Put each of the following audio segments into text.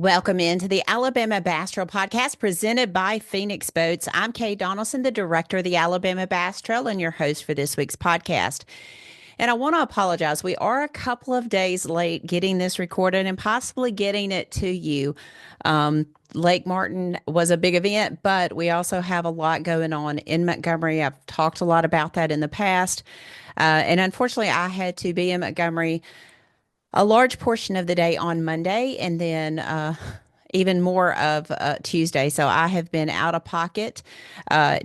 Welcome into the Alabama Bass Trail podcast presented by Phoenix Boats. I'm Kay Donaldson, the director of the Alabama Bass Trail and your host for this week's podcast. And I want to apologize. We are a couple of days late getting this recorded and possibly getting it to you. Lake Martin was a big event, but we also have a lot going on in Montgomery. I've talked a lot about that in the past. And unfortunately, I had to be in Montgomery a large portion of the day on Monday and then even more of Tuesday. So I have been out of pocket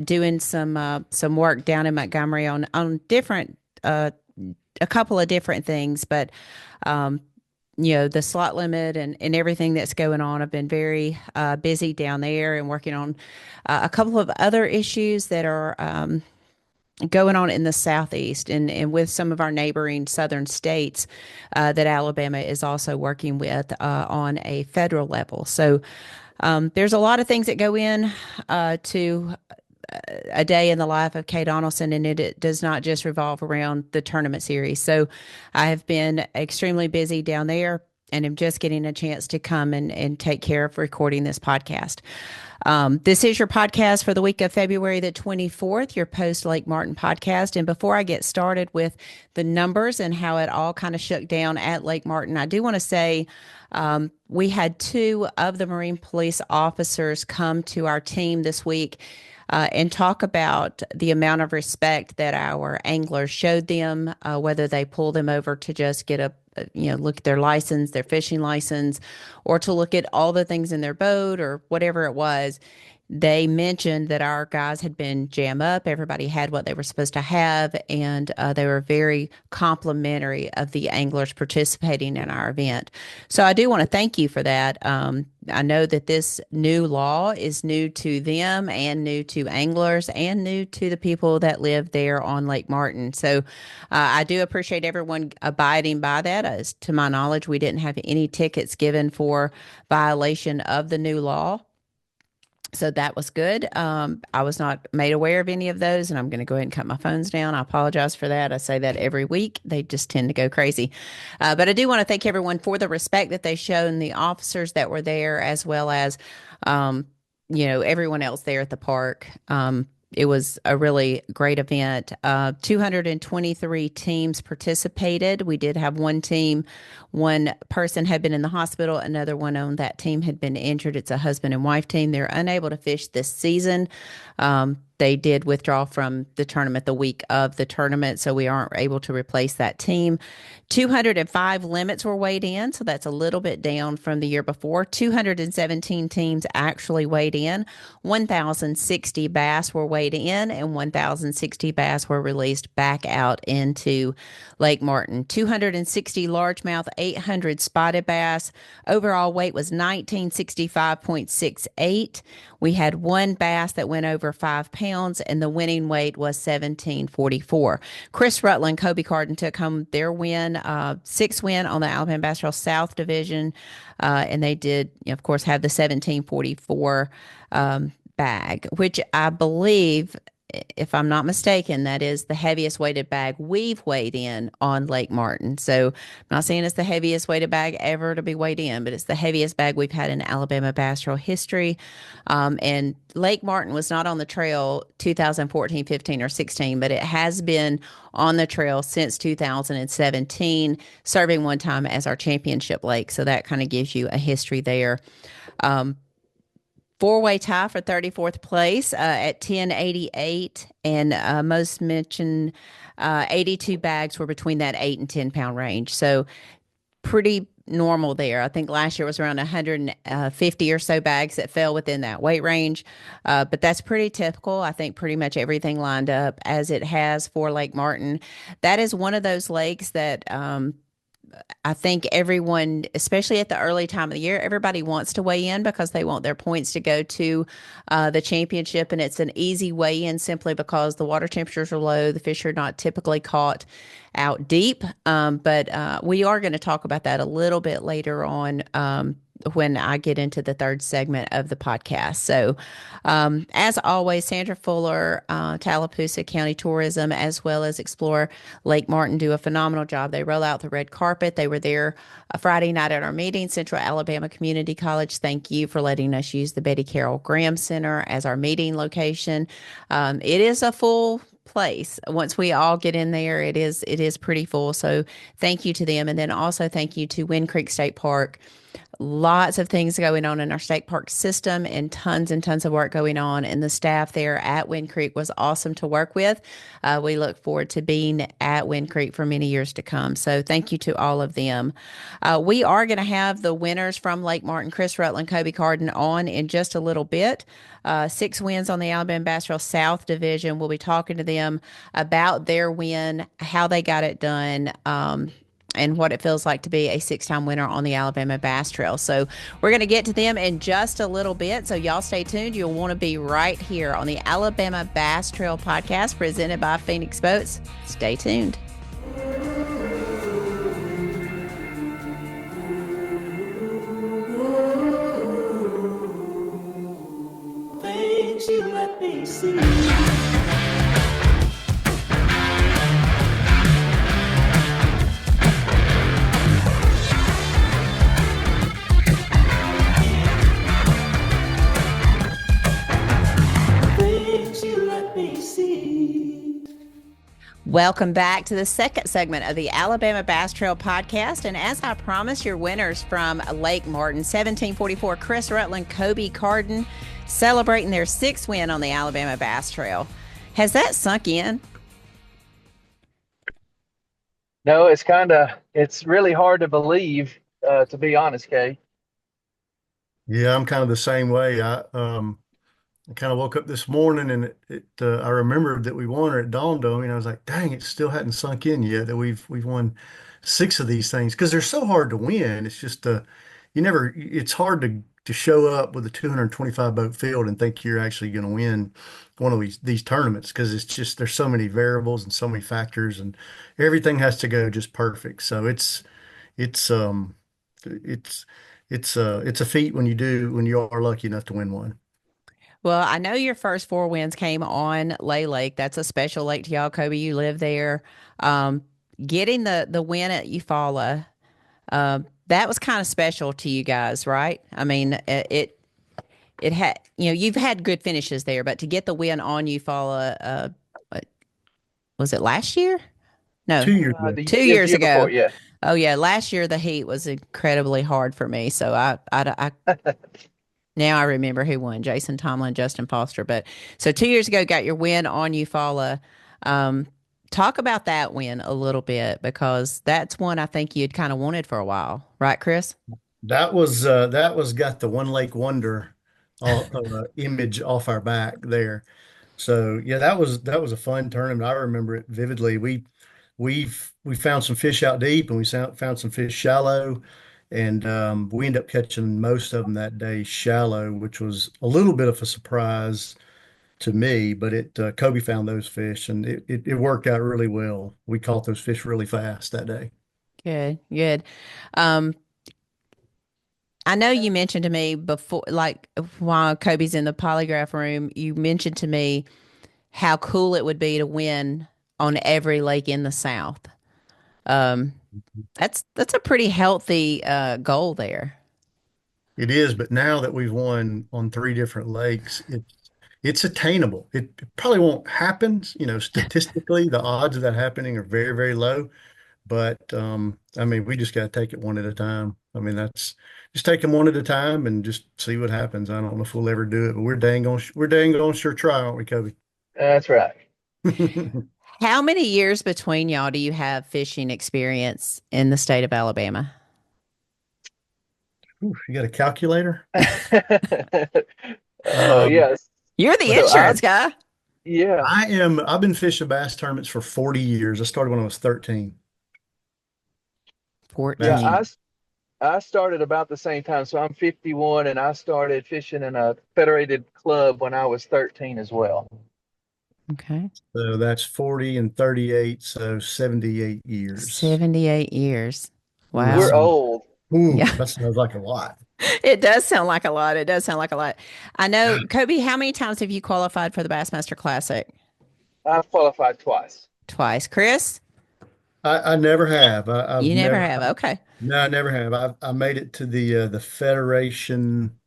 doing some work down in Montgomery on different a couple of different things, but the slot limit and everything that's going on. I've been very busy down there and working on a couple of other issues that are going on in the Southeast and with some of our neighboring southern states that Alabama is also working with on a federal level. So there's a lot of things that go in to a day in the life of Kay Donaldson, and it does not just revolve around the tournament series. So I have been extremely busy down there and am just getting a chance to come and take care of recording this podcast. This is your podcast for the week of February the 24th, your post Lake Martin podcast. And before I get started with the numbers and how it all kind of shook down at Lake Martin, I do want to say we had two of the Marine Police officers come to our team this week and talk about the amount of respect that our anglers showed them, whether they pulled them over to just get look at their license, their fishing license, or to look at all the things in their boat or whatever it was. They mentioned that our guys had been jam up. Everybody had what they were supposed to have, and they were very complimentary of the anglers participating in our event. So I do want to thank you for that. I know that this new law is new to them and new to anglers and new to the people that live there on Lake Martin. So I do appreciate everyone abiding by that. As to my knowledge, we didn't have any tickets given for violation of the new law. So that was good. I was not made aware of any of those, and I'm going to go ahead and cut my phones down. I apologize for that. I say that every week. They just tend to go crazy. But I do want to thank everyone for the respect that they shown the officers that were there, as well as, everyone else there at the park. It was a really great event. 223 teams participated. We did have one team. One person had been in the hospital. Another one on that team had been injured. It's a husband and wife team. They're unable to fish this season. They did withdraw from the tournament the week of the tournament, so we aren't able to replace that team. 205 limits were weighed in, so that's a little bit down from the year before. 217 teams actually weighed in. 1,060 bass were weighed in, and 1,060 bass were released back out into Lake Martin. 260 largemouth, 800 spotted bass. Overall weight was 1965.68. We had one bass that went over 5 pounds, and the winning weight was 1744. Chris Rutland Coby Carden took home their win, sixth win on the Alabama Bass Trail South Division, and they did, of course, have the 1744 bag, which I believe, if I'm not mistaken, that is the heaviest weighted bag we've weighed in on Lake Martin. So I'm not saying it's the heaviest weighted bag ever to be weighed in, but it's the heaviest bag we've had in Alabama Bass Trail history. And Lake Martin was not on the trail 2014, 15, or 16, but it has been on the trail since 2017, serving one time as our championship lake. So that kind of gives you a history there. Four-way tie for 34th place at 1088, and most mentioned 82 bags were between that 8 and 10 pound range. So pretty normal there. I think last year was around 150 or so bags that fell within that weight range, but that's pretty typical. I think pretty much everything lined up as it has for Lake Martin. That is one of those lakes that I think everyone, especially at the early time of the year, everybody wants to weigh in because they want their points to go to the championship. And it's an easy weigh in simply because the water temperatures are low. The fish are not typically caught out deep. But we are going to talk about that a little bit later on when I get into the third segment of the podcast. So, as always, Sandra Fuller, Tallapoosa County Tourism, as well as Explore Lake Martin, do a phenomenal job. They roll out the red carpet. They were there Friday night at our meeting, Central Alabama Community College. Thank you for letting us use the Betty Carroll Graham Center as our meeting location. It is a full place. Once we all get in there, it is pretty full. So thank you to them, and then also thank you to Wind Creek State Park. Lots of things going on in our state park system and tons of work going on. And the staff there at Wind Creek was awesome to work with. We look forward to being at Wind Creek for many years to come. So thank you to all of them. We are going to have the winners from Lake Martin, Chris Rutland, Coby Carden on in just a little bit. 6 wins on the Alabama Bass Trail South Division. We'll be talking to them about their win, how they got it done. And what it feels like to be a 6-time winner on the Alabama Bass Trail. So we're going to get to them in just a little bit. So y'all stay tuned. You'll want to be right here on the Alabama Bass Trail podcast presented by Phoenix Boats. Stay tuned. Things you let me see. Welcome back to the second segment of the Alabama Bass Trail podcast. And as I promised, your winners from Lake Martin, 1744, Chris Rutland, Coby Carden, celebrating their 6th win on the Alabama Bass Trail. Has that sunk in? No, it's really hard to believe, to be honest, Kay. Yeah, I'm kind of the same way. I kind of woke up this morning and I remembered that we won, or it dawned on me, and I was like, dang, it still hadn't sunk in yet that we've won 6 of these things, because they're so hard to win. It's just it's hard to show up with a 225 boat field and think you're actually going to win one of these tournaments, because it's just there's so many variables and so many factors, and everything has to go just perfect. So it's it's it's a feat when you are lucky enough to win one. Well, I know your first 4 wins came on Lay Lake. That's a special lake to y'all, Coby. You live there. Um, Getting the win at Eufaula, that was kind of special to you guys, right? I mean, it had, you've had good finishes there, but to get the win on Eufaula, was it last year? No, 2 years ago. The 2 years year ago. before, yeah. Oh yeah, last year the heat was incredibly hard for me. So I now I remember who won: Jason Tomlin, Justin Foster. But so 2 years ago, got your win on Eufaula. Um, Talk about that win a little bit, because that's one I think you'd kind of wanted for a while, right, Chris? That was got the One Lake Wonder image off our back there. So yeah, that was a fun tournament. I remember it vividly. We found some fish out deep, and we found some fish shallow, and we ended up catching most of them that day shallow, which was a little bit of a surprise to me. But Kobe found those fish, and it worked out really well. We caught those fish really fast that day. Good, good. Um, I know you mentioned to me before, like while Kobe's in the polygraph room, you mentioned to me how cool it would be to win on every lake in the South. Um, that's a pretty healthy goal there. It is, but now that we've won on 3 different lakes, it's attainable. It probably won't happen, statistically, the odds of that happening are very, very low. But I mean, we just got to take it one at a time. I mean, that's just take them one at a time and just see what happens. I don't know if we'll ever do it, but we're dang on sure try, aren't we, Kobe? That's right. How many years between y'all do you have fishing experience in the state of Alabama? Ooh, you got a calculator? Um, Yes. You're the let's So see. I, insurance guy. yeah, I've been fishing bass tournaments for 40 years. I started when I was 13. yeah. Bass. 14. I started about the same time. So I'm 51, and I started fishing in a federated club when I was 13 as well. Okay. So that's 40 and 38, so 78 years. 78 years. Ooh, that We're Wow. sounds, old. ooh, Yeah. that sounds like a lot. It does sound like a lot. It does sound like a lot. I know, Kobe, how many times have you qualified for the Bassmaster Classic? I've qualified twice. Twice. Chris, I never have. you I've never never. have. Okay. No, I never have. I made it to the Federation.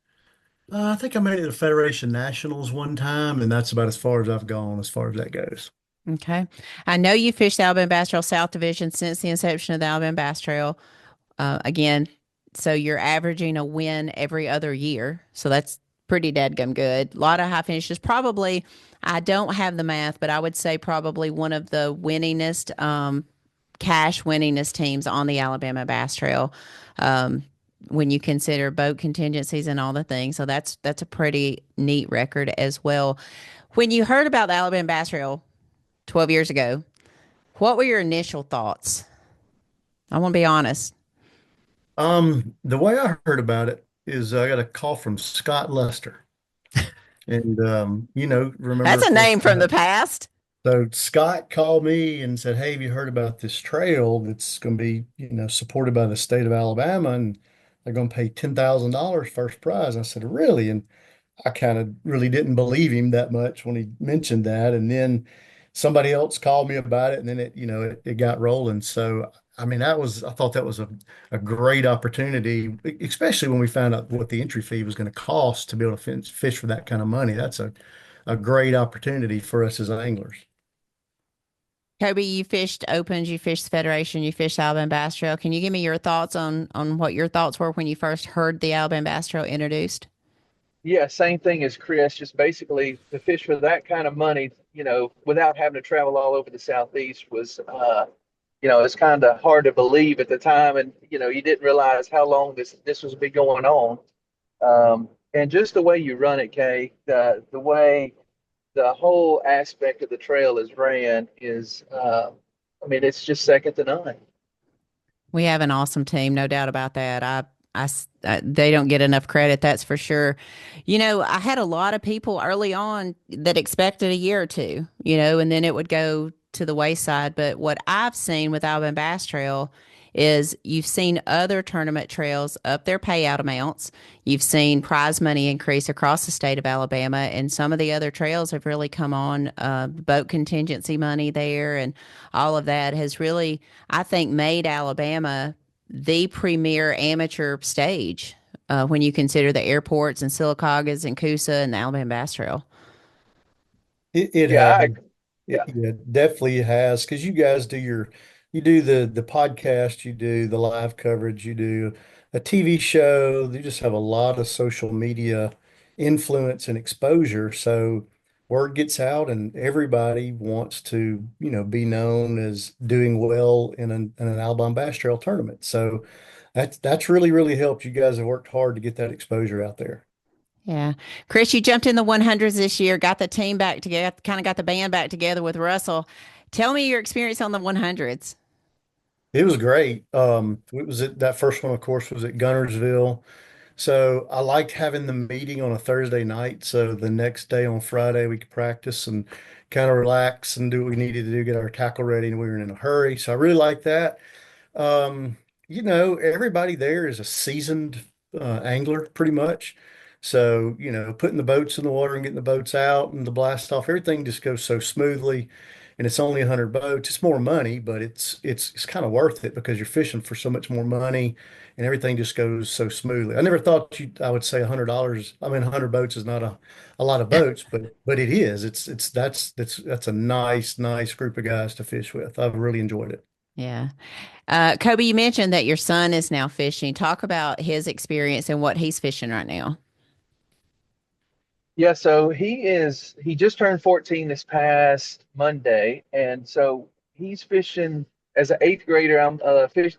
I think I made it to the Federation Nationals one time, and that's about as far as I've gone as far as that goes. Okay. I know you fished the Alabama Bass Trail South Division since the inception of the Alabama Bass Trail. Again, so you're averaging a win every other year. So that's pretty dadgum good. A lot of high finishes. Probably, I don't have the math, but I would say probably one of the winningest, cash winningest teams on the Alabama Bass Trail. Um, when you consider boat contingencies and all the things. So that's a pretty neat record as well. When you heard about the Alabama Bass Trail 12 years ago, what were your initial thoughts? I want to be honest. The way I heard about it is I got a call from Scott Lester, and remember That's of a course. name from the past. So Scott called me and said, "Hey, have you heard about this trail that's going to be, supported by the state of Alabama, and they're going to pay $10,000 first prize?" I said, "Really?" And I kind of really didn't believe him that much when he mentioned that. And then somebody else called me about it, and then it got rolling. So, I mean, I thought that was a great opportunity, especially when we found out what the entry fee was going to cost to be able to fish for that kind of money. That's a great opportunity for us as anglers. Kobe, you fished Opens, you fished the Federation, you fished the Alabama Bass Trail. Can you give me your thoughts on what your thoughts were when you first heard the Alabama Bass Trail introduced? Yeah, same thing as Chris, just basically to fish for that kind of money, without having to travel all over the Southeast was, it's kind of hard to believe at the time. And, you didn't realize how long this was been going on. And just the way you run it, Kay, the way the whole aspect of the trail is ran is, I mean, it's just second to none. We have an awesome team, no doubt about that. They don't get enough credit, that's for sure. I had a lot of people early on that expected a year or two, and then it would go to the wayside. But what I've seen with Alabama Bass Trail is you've seen other tournament trails up their payout amounts. You've seen prize money increase across the state of Alabama, and some of the other trails have really come on. Boat contingency money there, and all of that has really, I think, made Alabama the premier amateur stage when you consider the airports and Sylacaugas and Coosa and the Alabama Bass Trail. It Yeah, has. yeah. Yeah, definitely has. Because you guys you do the podcast, you do the live coverage, you do a TV show. You just have a lot of social media influence and exposure. So word gets out, and everybody wants to, be known as doing well in an Alabama Bass Trail tournament. So that's really, really helped. You guys have worked hard to get that exposure out there. Yeah. Chris, you jumped in the 100s this year, got the team back together, kind of got the band back together with Russell. Tell me your experience on the 100s. It was great. It was that first one, of course, was at Gunnersville. So I liked having the meeting on a Thursday night. So the next day on Friday, we could practice and kind of relax and do what we needed to do, get our tackle ready, and we were in a hurry. So I really liked that. Um, everybody there is a seasoned angler pretty much. So, putting the boats in the water and getting the boats out and the blast off, everything just goes so smoothly. And it's only 100 boats. It's more money, but it's kind of worth it because you're fishing for so much more money and everything just goes so smoothly. I never thought I would say $100. I mean, 100 boats is not a lot of boats, but it is. That's a nice group of guys to fish with. I've really enjoyed it. Yeah. Kobe, you mentioned that your son is now fishing. Talk about his experience and what he's fishing right now. Yeah, so he just turned 14 this past Monday, and so he's fishing as an eighth grader.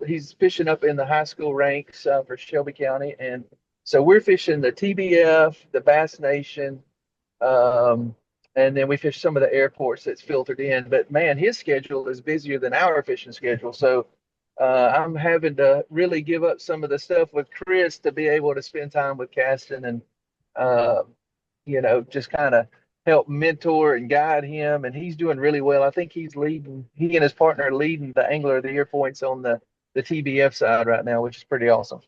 He's fishing up in the high school ranks for Shelby County, and so we're fishing the TBF, the Bass Nation, um, and then we fish some of the airports that's filtered in. But man, his schedule is busier than our fishing schedule, so I'm having to really give up some of the stuff with Chris to be able to spend time with Caston and. Uh, just kind of help mentor and guide him. And he's doing really well. I think he and his partner are leading the Angler of the Year points on the TBF side right now, which is pretty awesome.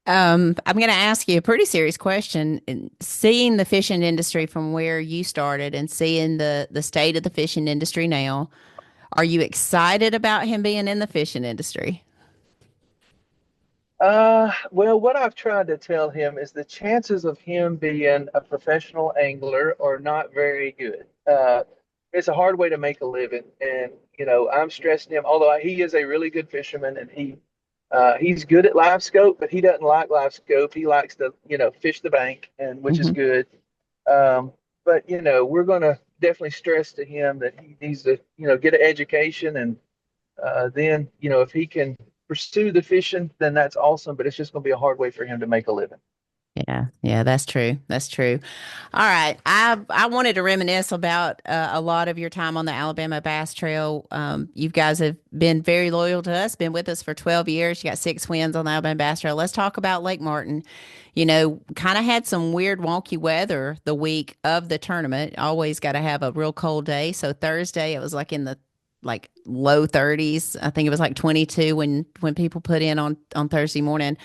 I'm going to ask you a pretty serious question. Seeing the fishing industry from where you started and seeing the state of the fishing industry now, are you excited about him being in the fishing industry? Well, what I've tried to tell him is the chances of him being a professional angler are not very good. It's a hard way to make a living, and I'm stressing him. Although he is a really good fisherman, and he's good at live scope, but he doesn't like live scope. He likes to, fish the bank, and which is Hmm. good. Um, but we're gonna definitely stress to him that he needs to, get an education, and then, if he can pursue the fishing, then that's awesome. But it's just going to be a hard way for him to make a living. Yeah, yeah, that's true. That's true. All right, I wanted to reminisce about a lot of your time on the Alabama Bass Trail. You guys have been very loyal to us, been with us for 12 years. You got 6 wins on the Alabama Bass Trail. Let's talk about Lake Martin. Kind of had some weird wonky weather the week of the tournament. Always got to have a real cold day. So Thursday it was like in the like low 30s. I think it was like 22 when people put in on Thursday morning.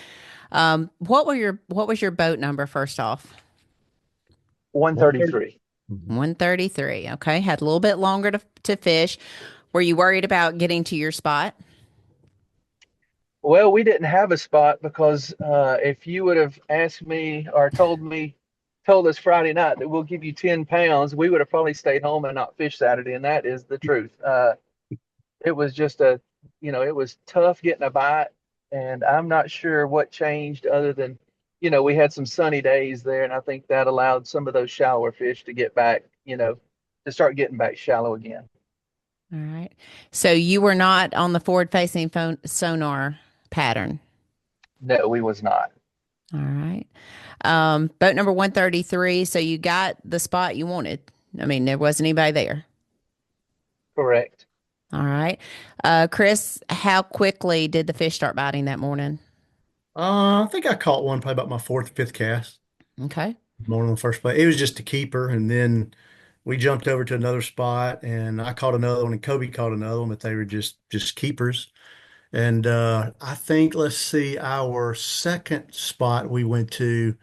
What was your boat number first off? 130. 133. Mhm. 133. Okay. Had a little bit longer to fish. Were you worried about getting to your spot? Well, we didn't have a spot because if you would have asked me or told us Friday night that we'll give you 10 pounds, we would have probably stayed home and not fished Saturday. And that is the truth. It was just it was tough getting a bite. And I'm not sure what changed other than, we had some sunny days there. And I think that allowed some of those shallower fish to get back, to start getting back shallow again. All right. So you were not on the forward facing phone sonar pattern. No, we was not. All right. Boat number 133. So you got the spot you wanted. I mean, there wasn't anybody there. Correct. All right. Chris, how quickly did the fish start biting that morning? I think I caught one probably about my fourth, fifth cast. Okay. Morning on the first play. It was just a keeper, and then we jumped over to another spot, and I caught another one, and Kobe caught another one, but they were just keepers. And I think let's see, our second spot we went to,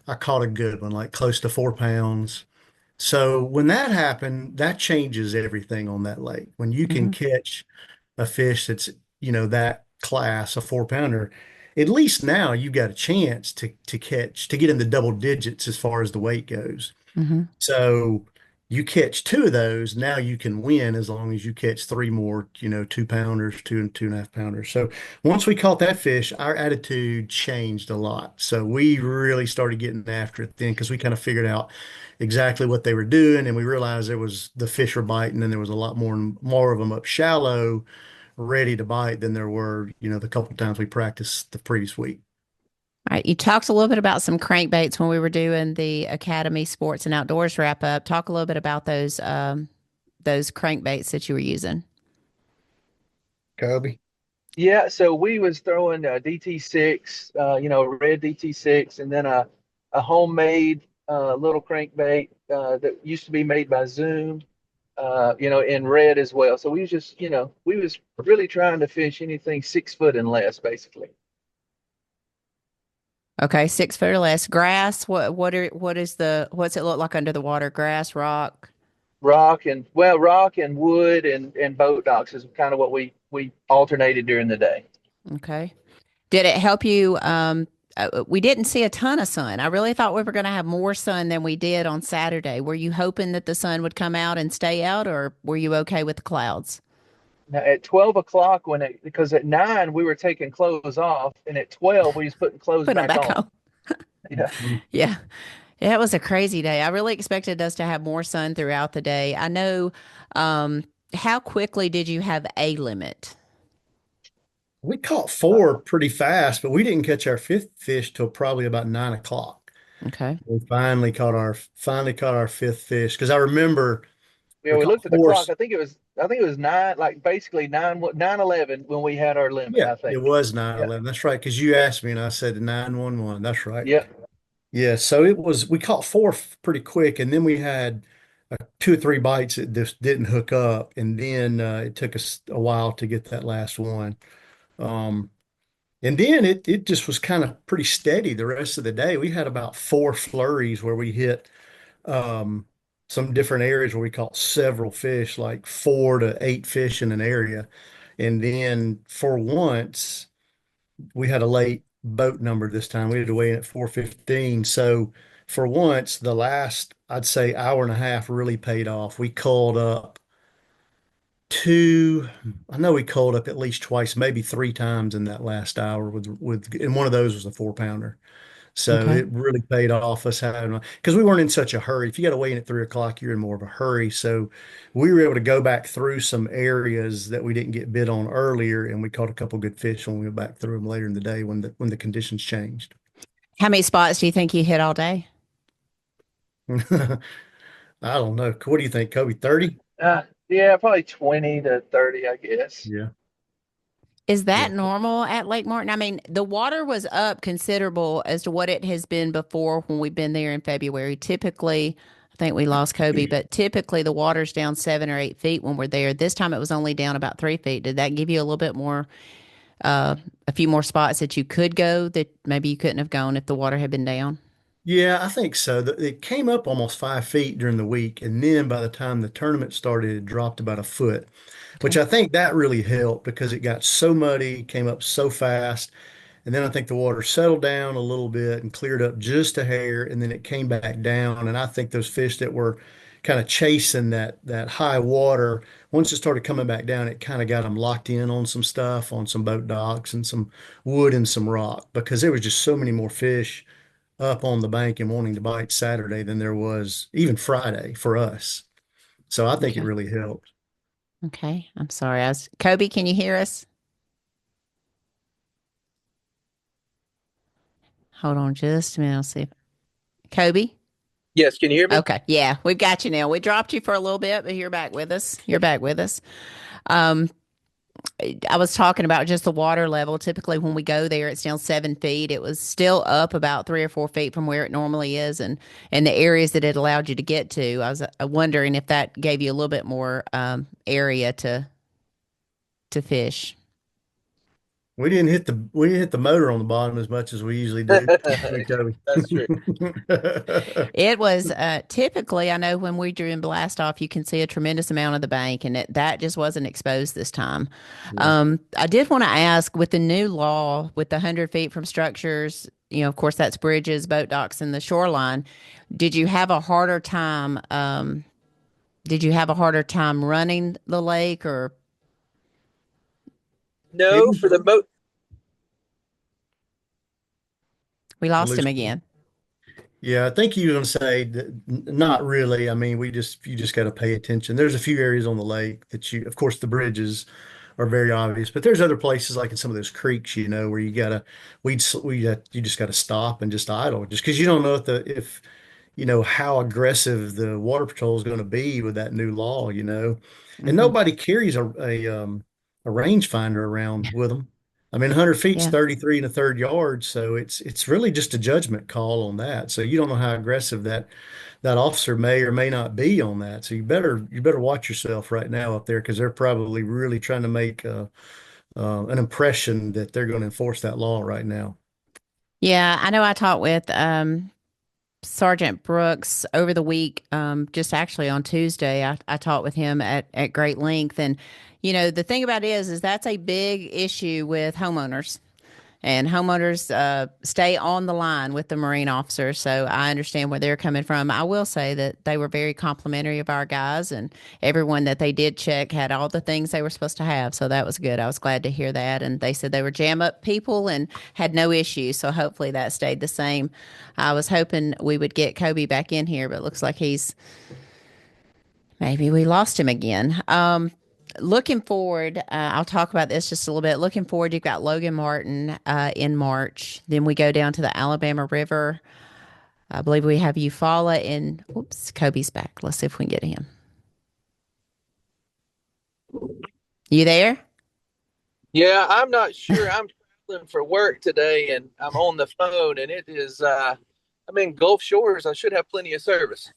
I caught a good one, like close to 4 pounds. So when that happened, that changes everything on that lake. When you can Hmm. catch a fish that's, that class, a 4 pounder, at least now you've got a chance to catch, to get in the double digits as far as the weight goes. Hmm. So you catch two of those, now you can win as long as you catch three more, 2 pounders, 2 and 2.5 pounders. So once we caught that fish, our attitude changed a lot. So we really started getting after it then because we kind of figured out exactly what they were doing, and we realized there was the fish were biting, and there was a lot more of them up shallow, ready to bite than there were, the couple of times we practiced the previous week. All right. You talked a little bit about some crankbaits when we were doing the Academy Sports and Outdoors wrap up. Talk a little bit about those crankbaits that you were using. Kobe. Yeah, so we was throwing DT6, red DT6, and then a homemade little crankbait that used to be made by Zoom, in red as well. So we was just, we was really trying to fish anything 6 foot and less, basically. Okay, 6 foot or less. Grass. What's it look like under the water? Grass, rock. Rock and wood and boat docks is kind of what we alternated during the day. Okay. Did it help you? We didn't see a ton of sun. I really thought we were going to have more sun than we did on Saturday. Were you hoping that the sun would come out and stay out, or were you okay with the clouds? Now at 12 o'clock because at 9 we were taking clothes off, and at 12 we was putting clothes Putting them back back on. on. Yeah. Yeah. Yeah, it was a crazy day. I really expected us to have more sun throughout the day. I know. How quickly did you have a limit? We caught four pretty fast, but we didn't catch our fifth fish till probably about 9 o'clock. Okay. We finally caught our fifth fish because I remember Yeah, we we caught looked at the four. clock. I think it was 9, like basically 9:11 when we had our limit, Yeah, I it think. was nine Yeah. eleven. That's right. Because you asked me and I said 911. That's right. Yeah. Yeah. So we caught four pretty quick. And then we had two or three bites that just didn't hook up. And then it took us a while to get that last one. Um, And then it just was kind of pretty steady the rest of the day. We had about four flurries where we hit um, some different areas where we caught several fish, like 4 to 8 fish in an area. And then for once, we had a late boat number this time. We had to weigh in at 4:15. So for once, the last, I'd say, hour and a half really paid off. We called up two, I know we called up at least twice, maybe three times in that last hour and one of those was a 4 pounder. So Okay. it really paid off us having, because we weren't in such a hurry. If you got to weigh in at 3 o'clock, you're in more of a hurry. So we were able to go back through some areas that we didn't get bid on earlier, and we caught a couple good fish when we went back through them later in the day when the conditions changed. How many spots do you think you hit all day? I don't know. What do you think, Kobe? 30? Yeah, probably 20 to 30, I guess. Yeah. Is Yeah. that normal at Lake Martin? I mean, the water was up considerable as to what it has been before when we've been there in February. Typically, I think we lost Kobe, but typically the water's down 7 or 8 feet when we're there. This time it was only down about 3 feet. Did that give you a little bit more, a few more spots that you could go that maybe you couldn't have gone if the water had been down? Yeah, I think so. It came up almost 5 feet during the week, and then by the time the tournament started, it dropped about a foot, which Okay. I think that really helped because it got so muddy, came up so fast. And then I think the water settled down a little bit and cleared up just a hair, and then it came back down. And I think those fish that were kind of chasing that high water, once it started coming back down, it kind of got them locked in on some stuff, on some boat docks and some wood and some rock, because there was just so many more fish up on the bank and wanting to bite Saturday than there was even Friday for us. So I think it Okay. really helped. Okay. I'm sorry. Kobe, can you hear us? Hold on just a minute. I'll see if Kobe. Yes, can you hear me? Okay. Yeah, we've got you now. We dropped you for a little bit, but you're back with us. You're back with us. Um, I was talking about just the water level. Typically, when we go there, it's down 7 feet. It was still up about 3 or 4 feet from where it normally is, and the areas that it allowed you to get to. I was wondering if that gave you a little bit more area to fish. We didn't hit the motor on the bottom as much as we usually do. Hey, Toby. That's true. It was typically, I know when we drew in blast off, you can see a tremendous amount of the bank, and that just wasn't exposed this time. Yeah. I did want to ask with the new law, with the 100 feet from structures, of course, that's bridges, boat docks, and the shoreline. Did you have a harder time? Did you have a harder time running the lake, or It No, was for the boat. we a lost him loose. again? Yeah, I think you were going to say that not really. I mean, you just got to pay attention. There's a few areas on the lake that of course, the bridges are very obvious, but there's other places like in some of those creeks, where you just got to stop and just idle, just because you don't know if how aggressive the water patrol is going to be with that new law. And Hmm. nobody carries a rangefinder around with them. I mean, 100 feet's Yeah. 33 and a third yards, so it's really just a judgment call on that. So you don't know how aggressive that officer may or may not be on that. So you better watch yourself right now up there because they're probably really trying to make an impression that they're going to enforce that law right now. Yeah, I know I talked with Sergeant Brooks over the week, just actually on Tuesday. I talked with him at great length. And, the thing about it is that's a big issue with homeowners. And homeowners stay on the line with the Marine officers. So I understand where they're coming from. I will say that they were very complimentary of our guys, and everyone that they did check had all the things they were supposed to have. So that was good. I was glad to hear that. And they said they were jam up people and had no issues. So hopefully that stayed the same. I was hoping we would get Kobe back in here, but it looks like maybe we lost him again. Looking forward, I'll talk about this just a little bit. Looking forward, you've got Logan Martin in March. Then we go down to the Alabama River. I believe we have Eufaula in. Whoops, Kobe's back. Let's see if we can get him. You there? Yeah, I'm not sure. I'm traveling for work today and I'm on the phone and it is I'm in Gulf Shores. I should have plenty of service.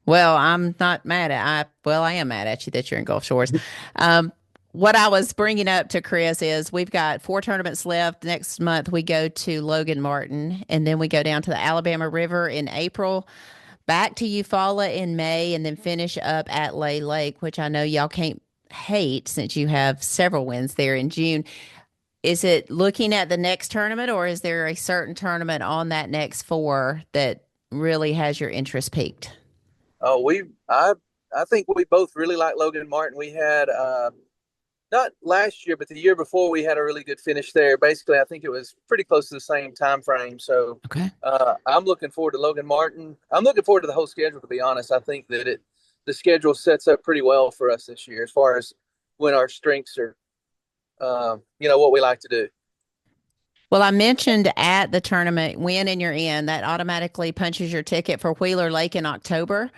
Well, I'm not mad at I. Well, I am mad at you that you're in Gulf Shores. Um, what I was bringing up to Chris is we've got 4 tournaments left. Next month, we go to Logan Martin, and then we go down to the Alabama River in April, back to Eufaula in May, and then finish up at Lay Lake, which I know y'all can't hate since you have several wins there in June. Is it looking at the next tournament, or is there a certain tournament on that next 4 that really has your interest peaked? Oh, I think we both really like Logan Martin. We had not last year, but the year before, we had a really good finish there. Basically, I think it was pretty close to the same time frame. So Okay. I'm looking forward to Logan Martin. I'm looking forward to the whole schedule, to be honest. I think that the schedule sets up pretty well for us this year as far as when our strengths are, what we like to do. Well, I mentioned at the tournament, win and you're in. That automatically punches your ticket for Wheeler Lake in October.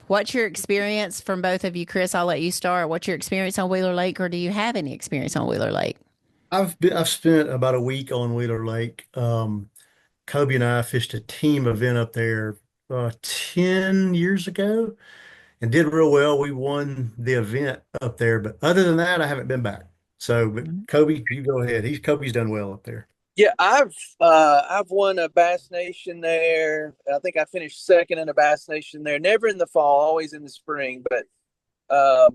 What's your experience from both of you? Chris, I'll let you start. What's your experience on Wheeler Lake, or do you have any experience on Wheeler Lake? I've spent about a week on Wheeler Lake. Kobe and I fished a team event up there 10 years ago and did real well. We won the event up there, but other than that, I haven't been back. So, but Kobe, you go ahead. Kobe's done well up there. Yeah, I've won a Bass Nation there. I think I finished second in a Bass Nation there. Never in the fall, always in the spring. But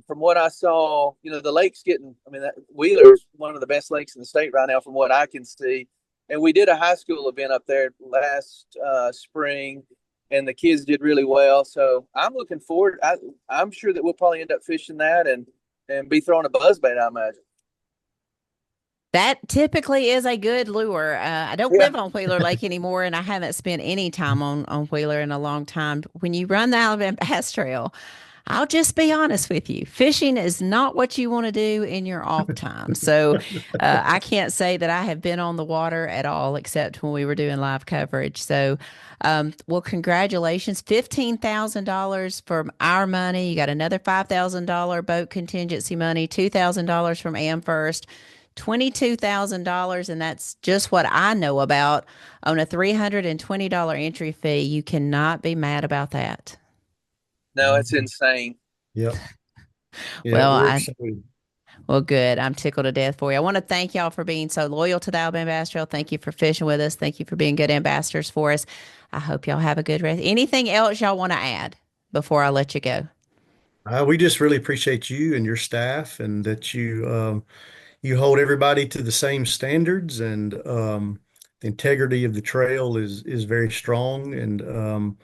from what I saw, the lake's getting. I mean, Wheeler's one of the best lakes in the state right now, from what I can see. And we did a high school event up there last spring, and the kids did really well. So I'm looking forward. I'm sure that we'll probably end up fishing that and be throwing a buzzbait, I imagine. That typically is a good lure. I don't Yeah, live on Wheeler Lake anymore, and I haven't spent any time on Wheeler in a long time. When you run the Alabama Bass Trail, I'll just be honest with you. Fishing is not what you want to do in your off time. So I can't say that I have been on the water at all, except when we were doing live coverage. So, well, congratulations. $15,000 from our money. You got another $5,000 boat contingency money, $2,000 from AmFirst. $22,000, and that's just what I know about on a $320 entry fee. You cannot be mad about that. no, it's insane. Yep. Yeah, Well, we're I excited. well, good. I'm tickled to death for you. I want to thank y'all for being so loyal to the Alabama Bass Trail. Thank you for fishing with us. Thank you for being good ambassadors for us. I hope y'all have a good rest. Anything else y'all want to add before I let you go? We just really appreciate you and your staff, and that you hold everybody to the same standards, and the integrity of the trail is very strong, and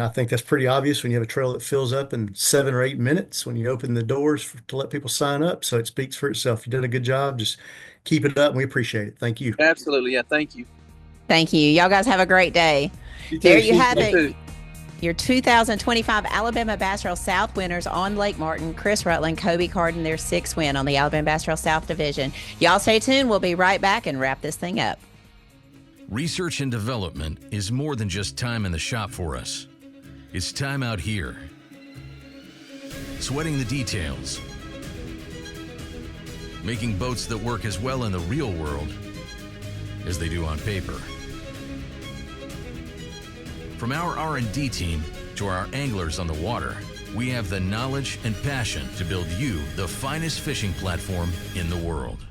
I think that's pretty obvious when you have a trail that fills up in 7 or 8 minutes when you open the doors to let people sign up. So it speaks for itself. You did a good job. Just keep it up, and we appreciate it. Thank you. Absolutely. Yeah. Thank you. Thank you. Y'all guys have a great day. You There too. you have You it. too. Your 2025 Alabama Bass Trail South winners on Lake Martin, Chris Rutland, Coby Carden, their 6th win on the Alabama Bass Trail South Division. Y'all stay tuned. We'll be right back and wrap this thing up. Research and development is more than just time in the shop for us. It's time out here. Sweating the details. Making boats that work as well in the real world as they do on paper. From our R&D team to our anglers on the water, we have the knowledge and passion to build you the finest fishing platform in the world.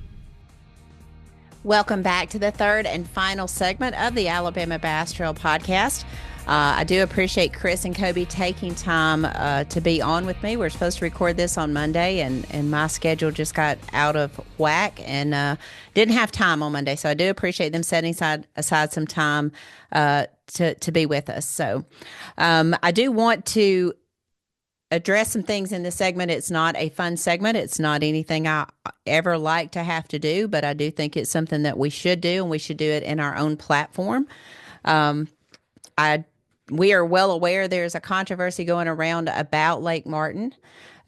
Welcome back to the third and final segment of the Alabama Bass Trail podcast. I do appreciate Chris and Coby taking time to be on with me. We're supposed to record this on Monday, and my schedule just got out of whack and didn't have time on Monday. So I do appreciate them setting aside some time to be with us. So I do want to address some things in this segment. It's not a fun segment. It's not anything I ever like to have to do, but I do think it's something that we should do, and we should do it in our own platform. We are well aware there's a controversy going around about Lake Martin.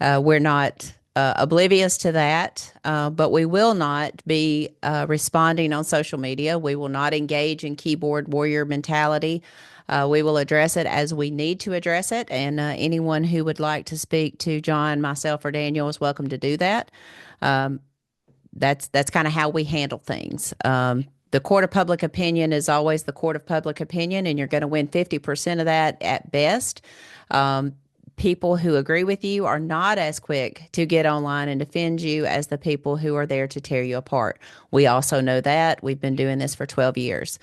We're not oblivious to that, but we will not be responding on social media. We will not engage in keyboard warrior mentality. We will address it as we need to address it, and anyone who would like to speak to John, myself, or Daniel is welcome to do that. That's kind of how we handle things. The court of public opinion is always the court of public opinion, and you're going to win 50% of that at best. people who agree with you are not as quick to get online and defend you as the people who are there to tear you apart. We also know that. We've been doing this for 12 years.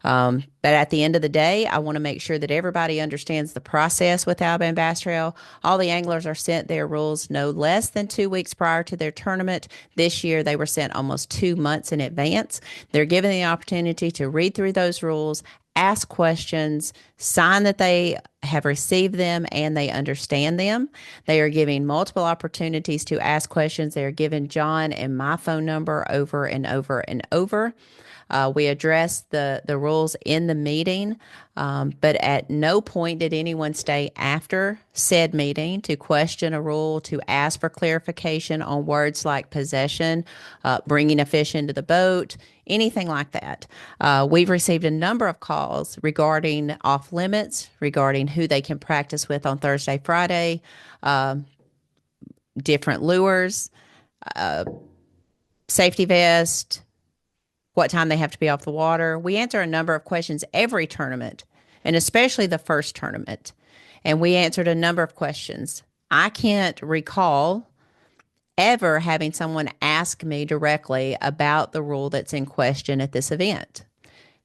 But at the end of the day, I want to make sure that everybody understands the process with Alabama Bass Trail. All the anglers are sent their rules no less than 2 weeks prior to their tournament. This year, they were sent almost 2 months in advance. They're given the opportunity to read through those rules, ask questions, sign that they have received them and they understand them. They are giving multiple opportunities to ask questions. They are giving John and my phone number over and over and over. We addressed the rules in the meeting, but at no point did anyone stay after said meeting to question a rule, to ask for clarification on words like possession, bringing a fish into the boat, anything like that. We've received a number of calls regarding off limits, regarding who they can practice with on Thursday, Friday, different lures, safety vest, what time they have to be off the water. We answer a number of questions every tournament, and especially the first tournament. And we answered a number of questions. I can't recall ever having someone ask me directly about the rule that's in question at this event.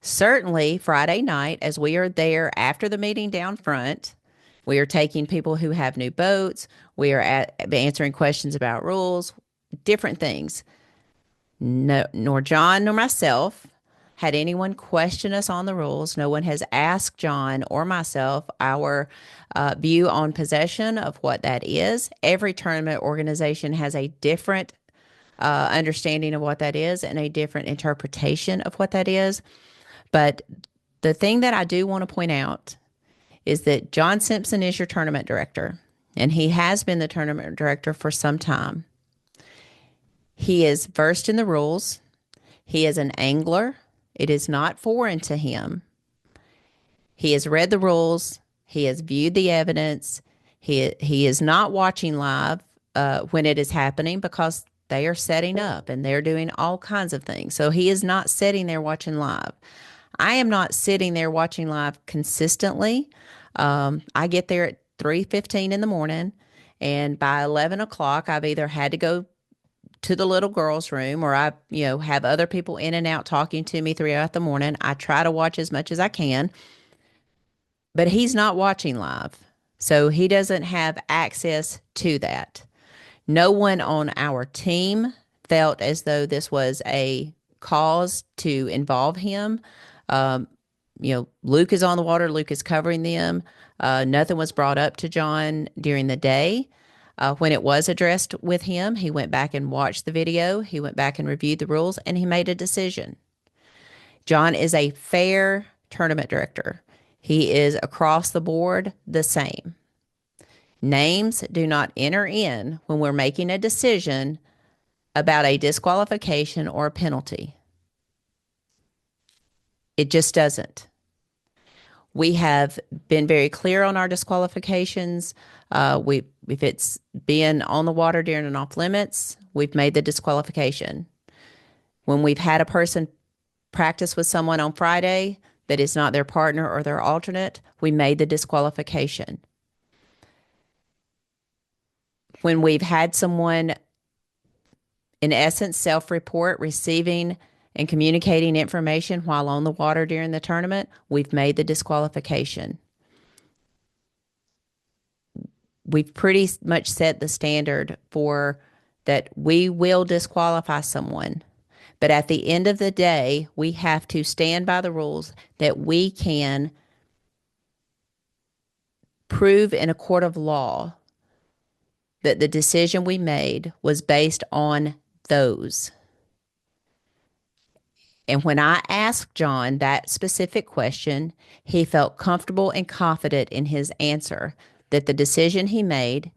Certainly, Friday night, as we are there after the meeting down front, we are taking people who have new boats. We are answering questions about rules, different things. No, nor John nor myself had anyone question us on the rules. No one has asked John or myself our view on possession of what that is. Every tournament organization has a different understanding of what that is and a different interpretation of what that is. But the thing that I do want to point out is that John Simpson is your tournament director, and he has been the tournament director for some time. He is versed in the rules. He is an angler. It is not foreign to him. He has read the rules. He has viewed the evidence. He is not watching live when it is happening because they are setting up and they're doing all kinds of things. So he is not sitting there watching live. I am not sitting there watching live consistently. I get there at 3:15 in the morning, and by 11 o'clock, I've either had to go to the little girl's room, or I, have other people in and out talking to me throughout the morning. I try to watch as much as I can, but he's not watching live. So he doesn't have access to that. No one on our team felt as though this was a cause to involve him. Luke is on the water. Luke is covering them. Nothing was brought up to John during the day. When it was addressed with him, he went back and watched the video. He went back and reviewed the rules, and he made a decision. John is a fair tournament director. He is across the board the same. Names do not enter in when we're making a decision about a disqualification or a penalty. It just doesn't. We have been very clear on our disqualifications. If it's been on the water during an off limits, we've made the disqualification. When we've had a person practice with someone on Friday that is not their partner or their alternate, we made the disqualification. When we've had someone, in essence, self-report receiving and communicating information while on the water during the tournament, we've made the disqualification. We've pretty much set the standard for that we will disqualify someone. But at the end of the day, we have to stand by the rules that we can prove in a court of law that the decision we made was based on those. And when I asked John that specific question, he felt comfortable and confident in his answer that the decision he made,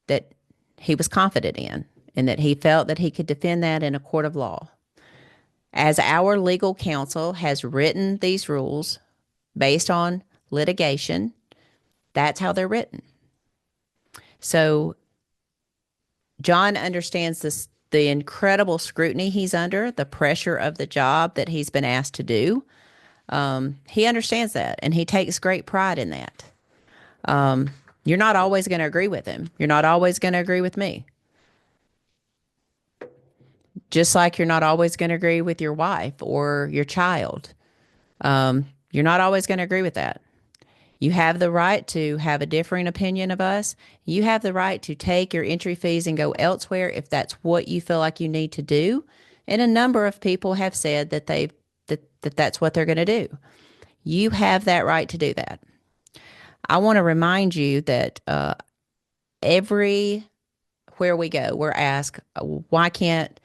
that he was confident in, and that he felt that he could defend that in a court of law. As our legal counsel has written these rules based on litigation, that's how they're written. So John understands the incredible scrutiny he's under, the pressure of the job that he's been asked to do. He understands that, and he takes great pride in that. You're not always going to agree with him. You're not always going to agree with me. Just like you're not always going to agree with your wife or your child. You're not always going to agree with that. You have the right to have a differing opinion of us. You have the right to take your entry fees and go elsewhere if that's what you feel like you need to do. And a number of people have said that that's what they're going to do. You have that right to do that. I want to remind you that everywhere we go, we're asked, why can't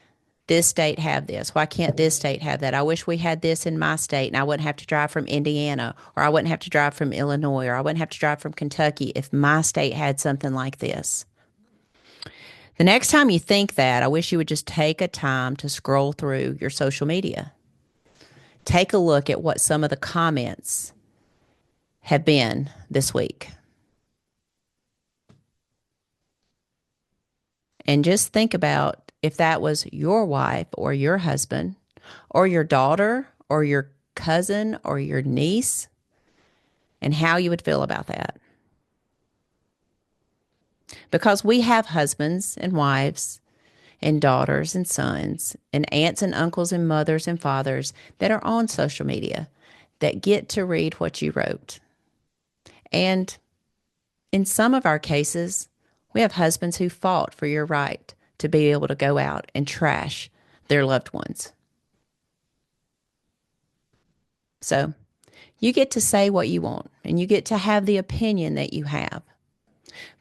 this state have this? Why can't this state have that? I wish we had this in my state and I wouldn't have to drive from Indiana, or I wouldn't have to drive from Illinois, or I wouldn't have to drive from Kentucky if my state had something like this. The next time you think that, I wish you would just take a time to scroll through your social media. Take a look at what some of the comments have been this week. And just think about if that was your wife or your husband or your daughter or your cousin or your niece, and how you would feel about that. Because we have husbands and wives and daughters and sons and aunts and uncles and mothers and fathers that are on social media that get to read what you wrote. And in some of our cases, we have husbands who fought for your right to be able to go out and trash their loved ones. So you get to say what you want, and you get to have the opinion that you have.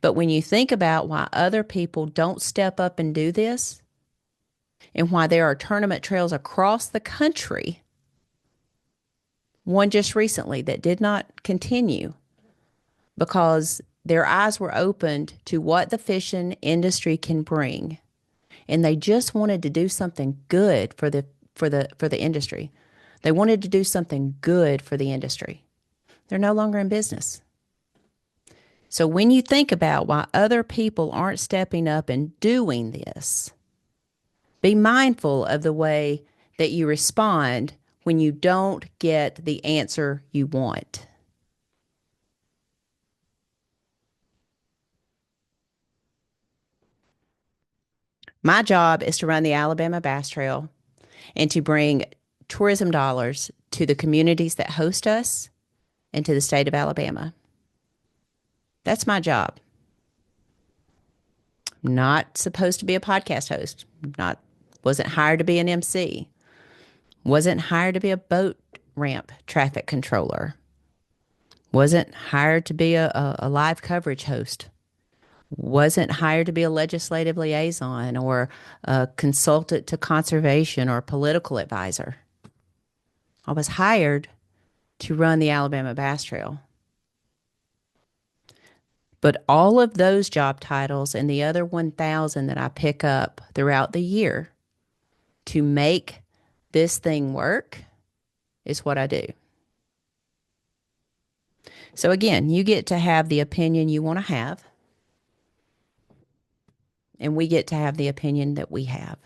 But when you think about why other people don't step up and do this, and why there are tournament trails across the country, one just recently that did not continue because their eyes were opened to what the fishing industry can bring, and they just wanted to do something good for the industry. They wanted to do something good for the industry. They're no longer in business. So when you think about why other people aren't stepping up and doing this, be mindful of the way that you respond when you don't get the answer you want. My job is to run the Alabama Bass Trail and to bring tourism dollars to the communities that host us and to the state of Alabama. That's my job. I'm not supposed to be a podcast host. Wasn't hired to be an MC. Wasn't hired to be a boat ramp traffic controller. Wasn't hired to be a live coverage host. Wasn't hired to be a legislative liaison or a consultant to conservation or a political advisor. I was hired to run the Alabama Bass Trail. But all of those job titles and the other 1,000 that I pick up throughout the year to make this thing work is what I do. So again, you get to have the opinion you want to have, and we get to have the opinion that we have.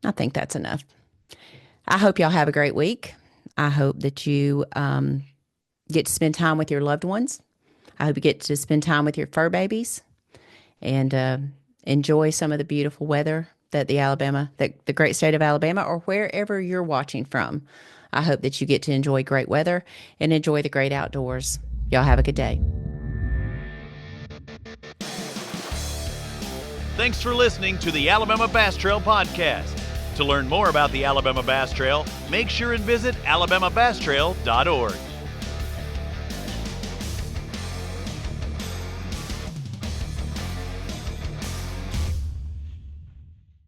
I think that's enough. I hope y'all have a great week. I hope that you get to spend time with your loved ones. I hope you get to spend time with your fur babies and enjoy some of the beautiful weather that the great state of Alabama, or wherever you're watching from. I hope that you get to enjoy great weather and enjoy the great outdoors. Y'all have a good day. Thanks for listening to the Alabama Bass Trail Podcast. To learn more about the Alabama Bass Trail, make sure and visit alabamabasstrail.org.